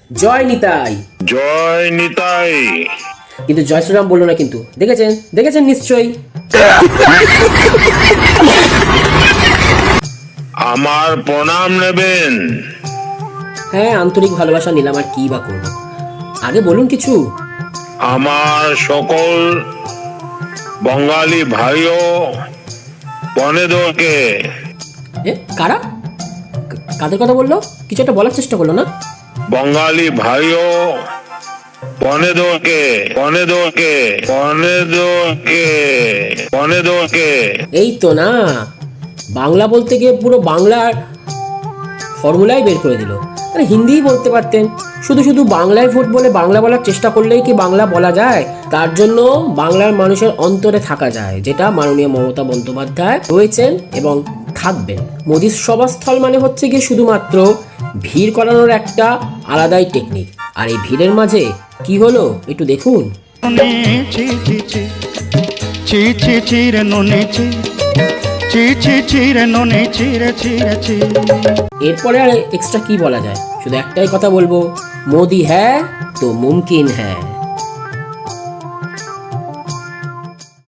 জয় নিতাই। জয় নিতাই। কিন্তু জয় শ্রীরাম বললো না, কিন্তু দেখেছেন দেখেছেন নিশ্চয়ই। আমার প্রণাম নেবেন। হ্যাঁ, আন্তরিক ভালোবাসা নিলাম, আর কি বা করবো। আগে বলুন কিছু। আমার সকল বঙ্গালী ভাইও বনেদরকে। কারা? কাদের কথা বললো? কিছু একটা বলার চেষ্টা করলো না? বঙ্গালী ভাইও বনেদরকে বনেদরকে বনেদরকে বনেদরকে। এই তো না, বাংলা বলতে গিয়ে পুরো বাংলার ফর্মুলাই বের করে দিল। তাহলে হিন্দিই বলতে পারতেন। শুধু শুধু বাংলায় ভোট বলে বাংলা বলার চেষ্টা করলেই কি বাংলা বলা যায়? তার জন্য বাংলার মানুষের অন্তরে থাকা যায়, যেটা মাননীয় মমতা বন্দ্যোপাধ্যায় রয়েছেন এবং থাকবেন। মোদির সভাস্থল মানে হচ্ছে গিয়ে শুধুমাত্র ভিড় করানোর একটা আলাদাই টেকনিক। আর এই ভিড়ের মাঝে কি হলো একটু দেখুন। এরপরে আর এক্সট্রা কি বলা যায়? শুধু একটাই কথা বলবো, মোদি হ্যাঁ তো মুমকিন হ্যাঁ।